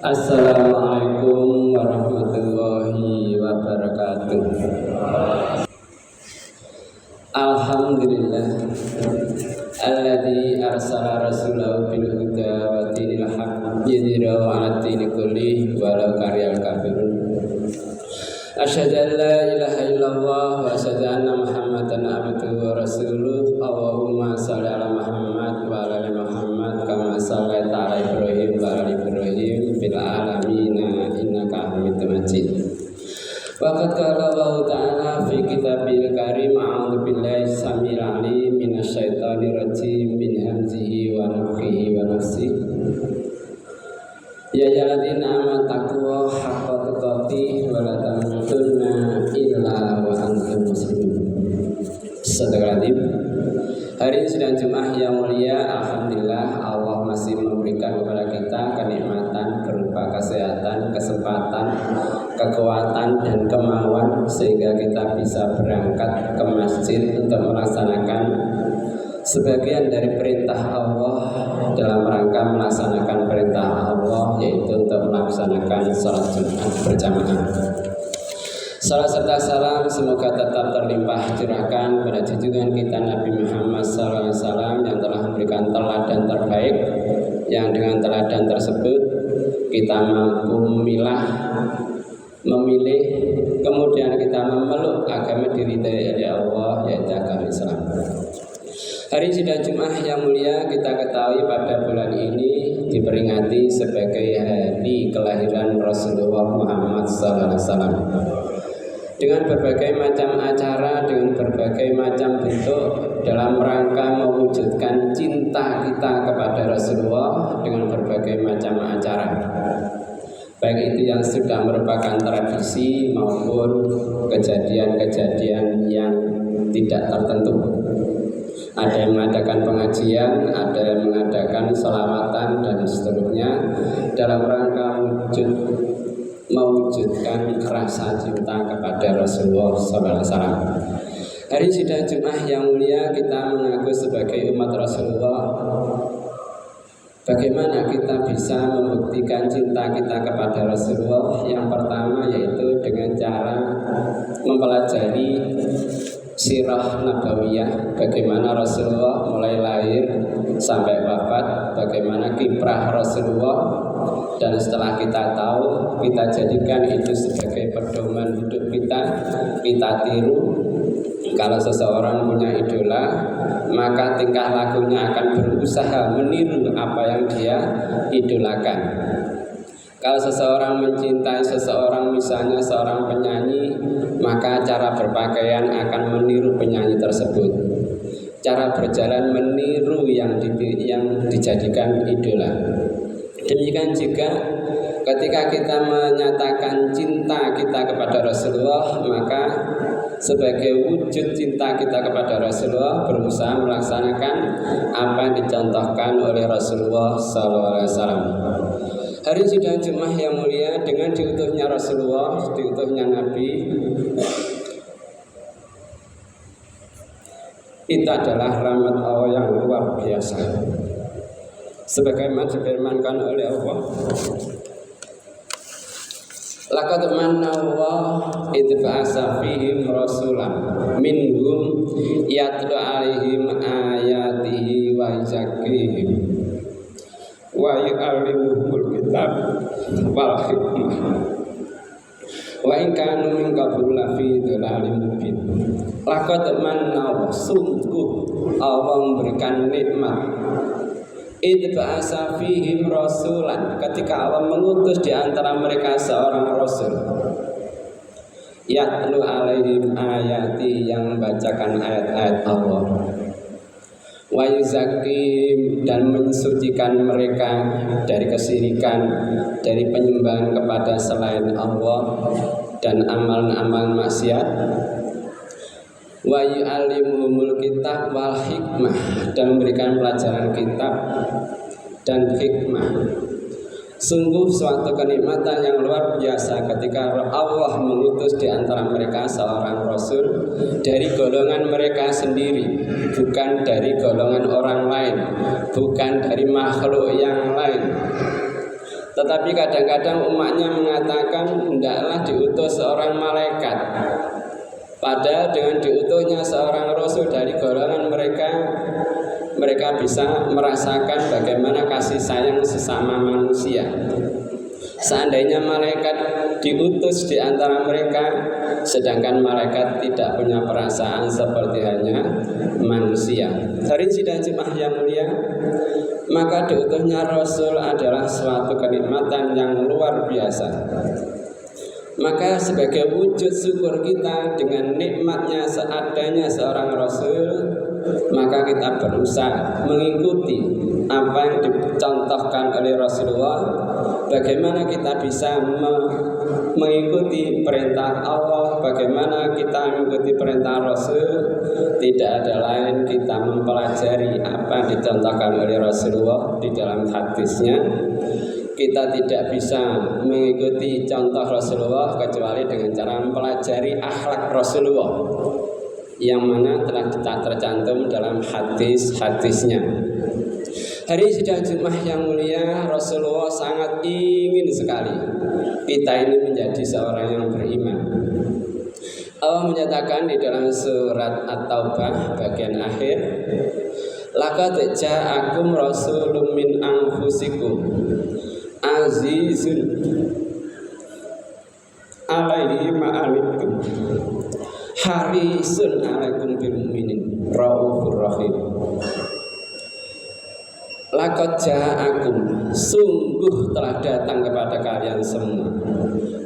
Assalamualaikum warahmatullahi wabarakatuh. Alhamdulillah alladzi arsala rasulahu bil huda wa dinil haqq yudhhirahu 'ala dini kullihi walau karihal kafirun. Asyhadu an la ilaha illallah wa asyhadu anna Muhammadan abduhu wa rasuluh. Allahumma shalli ala Muhammad wa ala ali Muhammad kama shallaita ala Ibrahim wa ala Ibrahim fil alamin innaka Hamidum Majid. Wa qad qala Allah ta'ala fi kitabil karim a'udzu billahi samil alim minasyaitonir rajim min hamzihi wa nafthihi wa nafsihi. Ya ayyuhalladzina amanu taqullaha haqqa tuqatih wa la tamutunna illa wa antum muslimun. Sadaqallahu. Hari ini sedang Jumat yang mulia. Alhamdulillah Allah masih memberikan kepada kita kenikmatan berupa kesehatan, kesempatan, kekuatan dan kemauan sehingga kita bisa berangkat ke masjid untuk melaksanakan sebagian dari perintah Allah dalam rangka melaksanakan perintah Allah, yaitu untuk melaksanakan sholat Jumat berjamaah. Salam serta salam semoga tetap terlimpah curahkan pada junjungan kita Nabi Muhammad SAW yang telah memberikan teladan terbaik, yang dengan teladan tersebut kita mampu memilih, kemudian kita memeluk agama diridhai oleh Allah, yaitu agama Islam. Hari sudah Jumat yang mulia, kita ketahui pada bulan ini diperingati sebagai hari kelahiran Rasulullah Muhammad SAW. Dengan berbagai macam acara, dengan berbagai macam bentuk dalam rangka mewujudkan cinta kita kepada Rasulullah dengan berbagai macam acara. Baik itu yang sudah merupakan tradisi maupun kejadian-kejadian yang tidak tertentu. Ada yang mengadakan pengajian, ada yang mengadakan sholawatan dan seterusnya dalam rangka mewujudkan rasa cinta kepada Rasulullah SAW. Hari sudah Jumat yang mulia, kita mengaku sebagai umat Rasulullah. Bagaimana kita bisa membuktikan cinta kita kepada Rasulullah? Yang pertama yaitu dengan cara mempelajari sirah nabawiyah, bagaimana Rasulullah mulai lahir sampai wafat, bagaimana kiprah Rasulullah, dan setelah kita tahu, kita jadikan itu sebagai pedoman hidup kita tiru. Kalau seseorang punya idola, maka tingkah lakunya akan berusaha meniru apa yang dia idolakan. Kalau seseorang mencintai seseorang, misalnya seorang penyanyi, maka cara berpakaian akan meniru penyanyi tersebut. Cara berjalan meniru yang dijadikan idola. Demikian juga ketika kita menyatakan cinta kita kepada Rasulullah, maka sebagai wujud cinta kita kepada Rasulullah berusaha melaksanakan apa yang dicontohkan oleh Rasulullah SAW. Hari sudah Jumat yang mulia, dengan diutusnya Rasulullah, diutusnya Nabi, itu adalah rahmat Allah yang luar biasa. Sebagaimana difirmankan oleh Allah, laqad manna Allah idh ba'atsa fihim rasulan minhum yatlu 'alaihim ayatihi wa yuzakkihim wa yu'allimuhumul kitab wal hikmah wa in kanu min qablu lafi dhalalin mubin. Laqad manna Allah, sungguh Allah memberikan nikmat. Idh ba'atsa fihim rasulan, ketika Allah mengutus di antara mereka seorang rasul. Yatlu 'alaihim ayati, yang membacakan ayat-ayat Allah. Wa yuzakkihim, dan mensucikan mereka dari kesyirikan, dari penyembahan kepada selain Allah dan amal-amal maksiat. Wa yu'allimuhumul kitab wal hikmah, dan memberikan pelajaran kitab dan hikmah. Sungguh suatu kenikmatan yang luar biasa ketika Allah mengutus di antara mereka seorang rasul dari golongan mereka sendiri, bukan dari golongan orang lain, bukan dari makhluk yang lain, Tetapi kadang-kadang umatnya mengatakan hendaklah diutus seorang malaikat. Padahal dengan diutusnya seorang rasul dari golongan mereka, mereka bisa merasakan bagaimana kasih sayang sesama manusia. Seandainya malaikat diutus di antara mereka, sedangkan malaikat tidak punya perasaan seperti hanya manusia. Hari sidang Jumat yang mulia, maka diutusnya Rasul adalah suatu kenikmatan yang luar biasa. Maka sebagai wujud syukur kita dengan nikmatnya seadanya seorang Rasul, maka kita berusaha mengikuti apa yang dicontohkan oleh Rasulullah. Bagaimana kita bisa mengikuti perintah Allah, bagaimana kita mengikuti perintah Rasul. Tidak ada lain kita mempelajari apa yang dicontohkan oleh Rasulullah di dalam hadisnya. Kita tidak bisa mengikuti contoh Rasulullah kecuali dengan cara mempelajari akhlak Rasulullah yang mana telah tercantum dalam hadis-hadisnya. Hari sidang Jumat yang mulia, Rasulullah sangat ingin sekali kita ini menjadi seorang yang beriman. Allah menyatakan di dalam surat At-Taubah bagian akhir, laqad ja'akum rasulun min anfusikum azizun alaihi ma'anittum harisun alaikum bil mu'minin raufur rahim. Laqad ja'akum, sungguh telah datang kepada kalian semua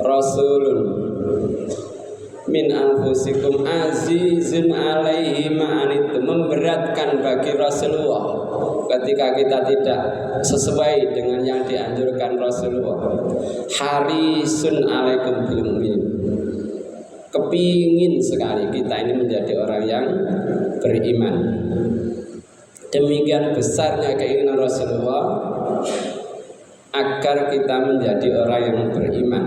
rasulun min anfusikum azizun alaihi ma'anittum, memberatkan bagi Rasulullah ketika kita tidak sesuai dengan yang dianjurkan Rasulullah. Harisun alaikum bil mu'minin, kepingin sekali kita ini menjadi orang yang beriman. Demikian besarnya keinginan Rasulullah agar kita menjadi orang yang beriman.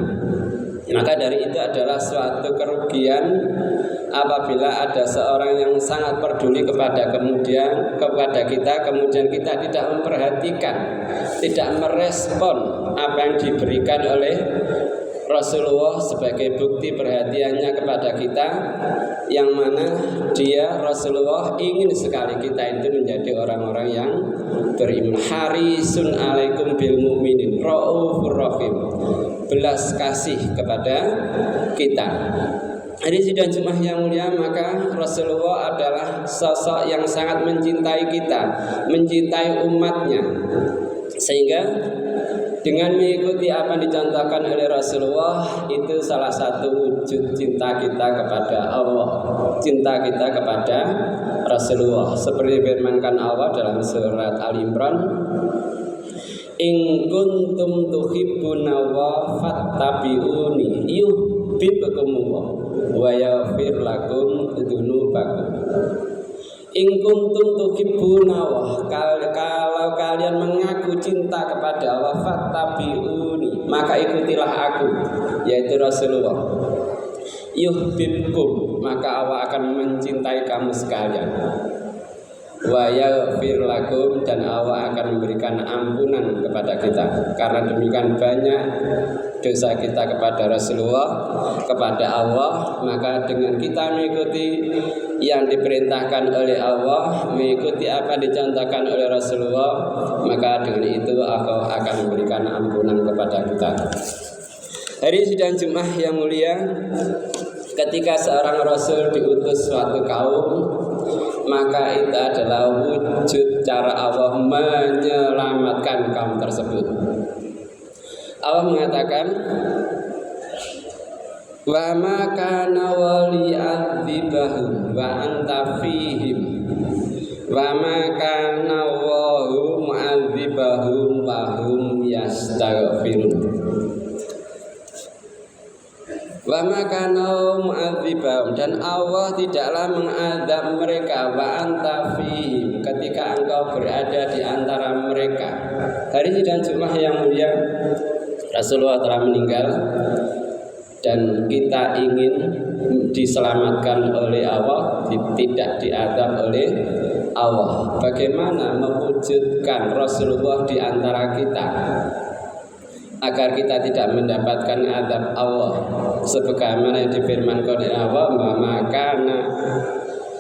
Maka dari itu adalah suatu kerugian apabila ada seorang yang sangat peduli kepada kita, kemudian kita tidak memperhatikan, tidak merespon apa yang diberikan oleh Rasulullah sebagai bukti perhatiannya kepada kita, yang mana dia Rasulullah ingin sekali kita itu menjadi orang-orang yang beriman. Harisun alaikum bil mu'minin raufur rahim, belas kasih kepada kita. Hari sidang Jumat yang mulia, maka Rasulullah adalah sosok yang sangat mencintai kita, mencintai umatnya, sehingga dengan mengikuti apa yang dicontohkan oleh Rasulullah itu salah satu wujud cinta kita kepada Allah, cinta kita kepada Rasulullah. Seperti firmankan Allah dalam surat Al-Imran, in kuntum tuhibbuna wa fattabi'uni yuhibbukumullah wa yaghfir lakum dzunubakum. In kuntum tuhibbuna wa, kalau kalian mengaku cinta kepada Allah, fattabi'uni, maka ikutilah aku, yaitu Rasulullah. Yuhibbukum, maka Allah akan mencintai kamu sekalian. Wa yaghfir lakum, dan Allah akan memberikan ampunan kepada kita. Karena demikian banyak dosa kita kepada Rasulullah, kepada Allah, maka dengan kita mengikuti yang diperintahkan oleh Allah, mengikuti apa yang dicontohkan oleh Rasulullah, maka dengan itu Allah akan memberikan ampunan kepada kita. Hari sidang Jumat yang mulia, ketika seorang Rasul diutus suatu kaum, maka itu adalah wujud cara Allah menyelamatkan kaum tersebut. Allah mengatakan, wa ma kana waliyadzibahum wa anta fihim wa ma kana Allahu mu'adzibahum wa hum yastaghfirun. Wa ma kana mu'adzibahum, dan Allah tidaklah mengadab mereka, wa anta fihim, ketika engkau berada di antara mereka. Hari sidang Jumat yang mulia, Rasulullah telah meninggal dan kita ingin diselamatkan oleh Allah, tidak diadab oleh Allah. Bagaimana mewujudkan Rasulullah di antara kita? agar kita tidak mendapatkan azab Allah sebagaimana yang difirmankan oleh Allah,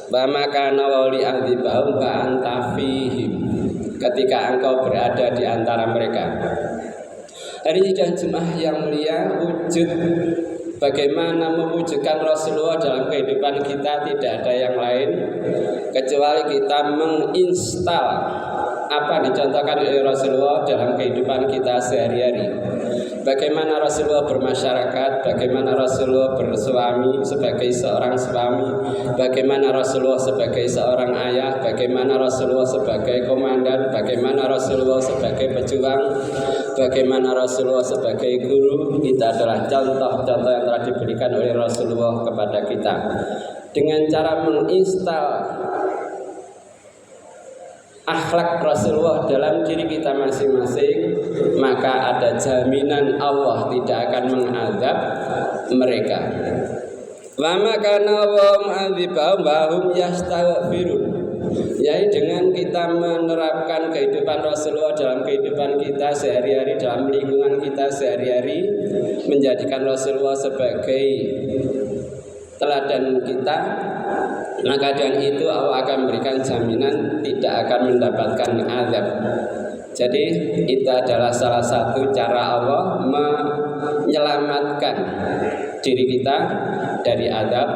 wa makana wali adzibahum wa anta fihim, ketika engkau berada di antara mereka. Hari sidang Jumat yang mulia, wujud bagaimana mewujudkan Rasulullah dalam kehidupan kita tidak ada yang lain kecuali kita menginstal apa dicontohkan oleh Rasulullah dalam kehidupan kita sehari-hari. Bagaimana Rasulullah bermasyarakat, bagaimana Rasulullah bersuami sebagai seorang suami, bagaimana Rasulullah sebagai seorang ayah, bagaimana Rasulullah sebagai komandan, bagaimana Rasulullah sebagai pejuang, bagaimana Rasulullah sebagai guru. Kita adalah contoh-contoh yang telah diberikan oleh Rasulullah kepada kita. Dengan cara menginstal akhlak Rasulullah dalam diri kita masing-masing, maka ada jaminan Allah tidak akan mengazab mereka. Wa makana wa mu'adzibahum wa hum yastaghfirun. Yaitu dengan kita menerapkan kehidupan Rasulullah dalam kehidupan kita sehari-hari, dalam lingkungan kita sehari-hari, menjadikan Rasulullah sebagai teladan kita, maka dengan itu Allah akan memberikan jaminan tidak akan mendapatkan azab. Jadi itu adalah salah satu cara Allah menyelamatkan diri kita dari azab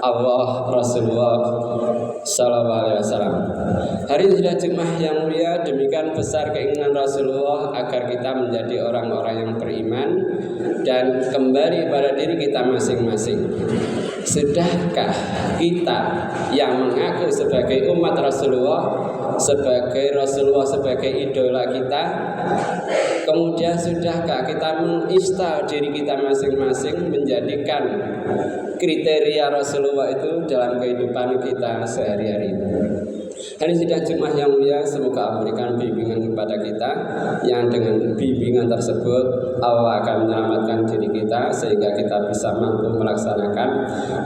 Allah Rasulullah SAW. Hari sudah Jumat yang mulia, demikian besar keinginan Rasulullah agar kita menjadi orang-orang yang beriman dan kembali pada diri kita masing-masing. Sudahkah kita yang mengaku sebagai umat Rasulullah, sebagai Rasulullah sebagai idola kita, kemudian sudahkah kita menginstal diri kita masing-masing menjadikan kriteria Rasulullah itu dalam kehidupan kita sehari-hari? Hari sidang Jumat yang mulia, semoga Allah memberikan bimbingan kepada kita, yang dengan bimbingan tersebut Allah akan menyelamatkan diri kita sehingga kita bisa mampu melaksanakan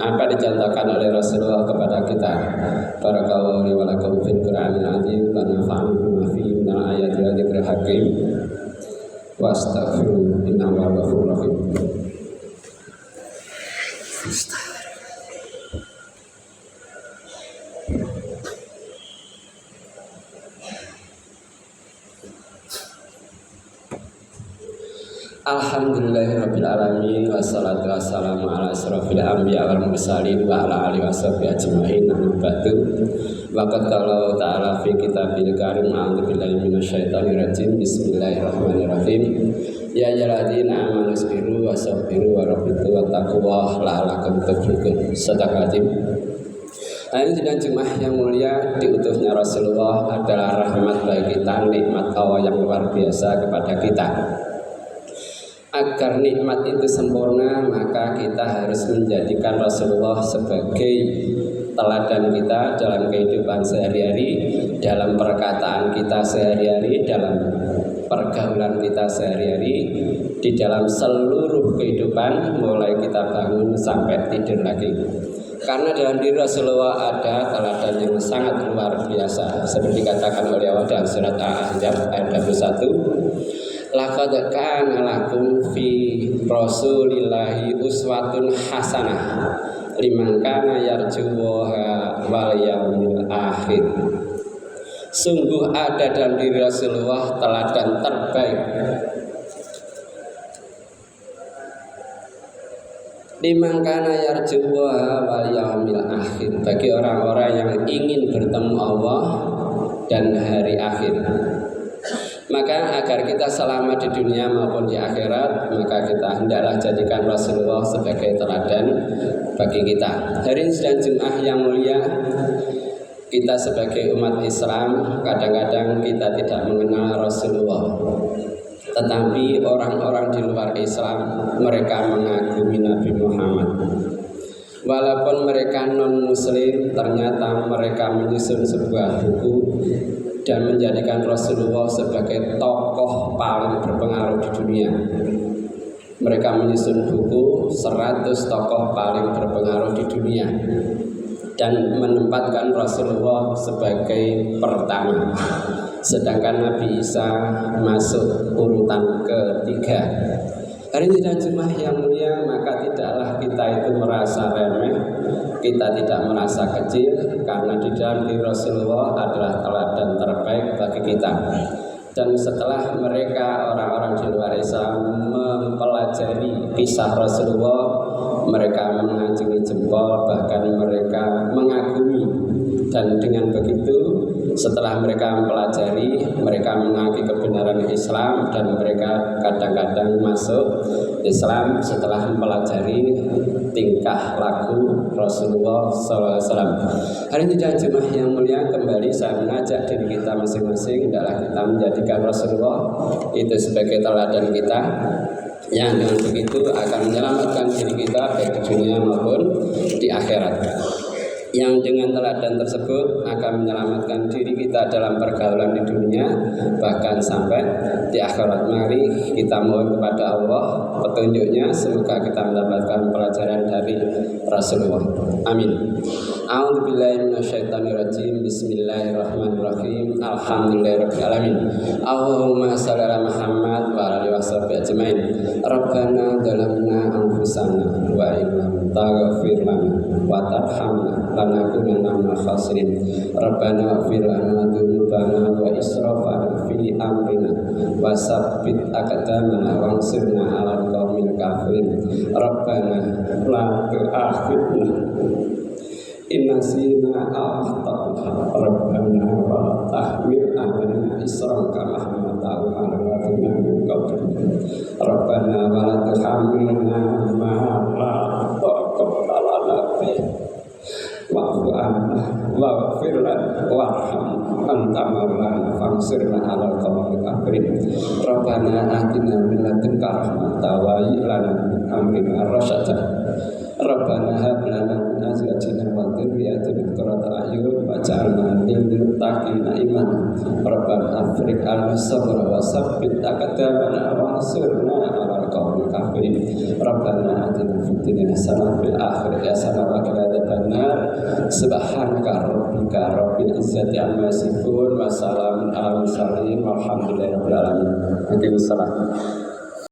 apa dicontohkan oleh Rasulullah kepada kita. Barakallahu li wa lakum fil Qur'anil azim wa nafa'ani bima fihi minal ayati wa dzikril hakim. Wa astaghfiru innahu ghafurur rahim. Alhamdulillahirabbil alamin, wassalatu wassalamu ala asrofil anbiya wal mursalin wa ala alihi washabbihi ajmain. Amma ba'du. Wa qad qala ta'ala fi kitabil karim, a'udzu billahi minasyaitonir rajim. Bismillahirrahmanirrahim. Ya ayyuhalladzina amanu sabiru wasabiru warabitu wattaqullaha la'allakum tuflihun. Sadaqatim. Hari sidang Jumat yang mulia, diutusnya Rasulullah adalah rahmat bagi kita, nikmat Allah yang luar biasa kepada kita. Agar nikmat itu sempurna, maka kita harus menjadikan Rasulullah sebagai teladan kita dalam kehidupan sehari-hari, dalam perkataan kita sehari-hari, dalam pergaulan kita sehari-hari, di dalam seluruh kehidupan, mulai kita bangun sampai tidur lagi. Karena dalam diri Rasulullah ada teladan yang sangat luar biasa, seperti dikatakan oleh Allah dalam surat Al-Ahzab ayat 21. Laqad kana lakum fi Rasulillahi uswatun hasanah liman kana yarjuwaha wal yaumil akhir. Sungguh ada dalam diri Rasulullah teladan terbaik liman kana yarjuwaha wal yaumil akhir, bagi orang-orang yang ingin bertemu Allah dan hari akhir. Maka agar kita selamat di dunia maupun di akhirat, maka kita hendaklah jadikan Rasulullah sebagai teladan bagi kita. Hari sidang Jumat yang mulia, kita sebagai umat Islam kadang-kadang kita tidak mengenal Rasulullah. Tetapi orang-orang di luar Islam, mereka mengagumi Nabi Muhammad. Walaupun mereka non-muslim, ternyata mereka menyusun sebuah buku dan menjadikan Rasulullah sebagai tokoh paling berpengaruh di dunia. Mereka menyusun buku 100 tokoh paling berpengaruh di dunia dan menempatkan Rasulullah sebagai pertama. sedangkan Nabi Isa masuk urutan ketiga. Hari ini dan Jumat yang mulia, maka tidaklah kita itu merasa remeh, kita tidak merasa kecil, karena di dalam diri Rasulullah adalah teladan terbaik bagi kita. Dan setelah mereka orang-orang di luar Islam mempelajari kisah Rasulullah, mereka mengacungi jempol, bahkan mereka mengagumi. Dan dengan begitu, setelah mereka mempelajari, mereka mengakui kebenaran Islam, dan mereka kadang-kadang masuk Islam setelah mempelajari tingkah laku Rasulullah SAW. Hari ini dan Jumat yang mulia, kembali saya mengajak diri kita masing-masing, adalah kita menjadikan Rasulullah itu sebagai teladan kita, yang dengan begitu akan menyelamatkan diri kita baik di dunia maupun di akhirat. Yang dengan teladan tersebut akan menyelamatkan diri kita dalam pergaulan di dunia, bahkan sampai di akhirat. Mari kita mohon kepada Allah petunjuknya, semoga kita mendapatkan pelajaran dari Rasulullah. Amin. A'udzubillahi minasyaitonirrajim. Bismillahirrahmanirrahim. Alhamdulillahirabbil alamin. Allahumma shalli ala Muhammad wa ala alihi washabihi ajmain. Rabbana dzalamna anfusana wa illam taghfir lana wa tarhamna lanakunanna minal khasirin. Rabbana ighfir lana dzunubana wa israfana fi amrina wa tsabbit aqdamana wansurna 'alal qaumil kafirin. Rabbana la tu'akhidna in nasina aw akhtana. Rabbana wa la tahmil 'alaina isran kama hamaltahu 'alal ladzina min qablina. Rabbana wa la tuhammilna ma la taqata lana bihi wa'fu 'anna waghfir lana warham anta maulana fansurna 'alal qaumil kafirin. Rabbana atina min ladunka rahmatan wa hayyi lana min amrina rasyada. Rabbana hab lana min azwajina wa dzurriyyatina qurrata a'yun waj'alna lil muttaqina imama. Rabbana afriq 'alaina sabra wa tsabbit aqdamana wansurna 'alal qaumil kafirin. Rabbana atina fid dunya hasanah wa fil akhirati hasanah wa qina adzabannar. Subhanaka rabbika rabbil izzati amma yasifun wa salamun alal mursalin walhamdulillahi rabbil alamin. Waalaikumsalam.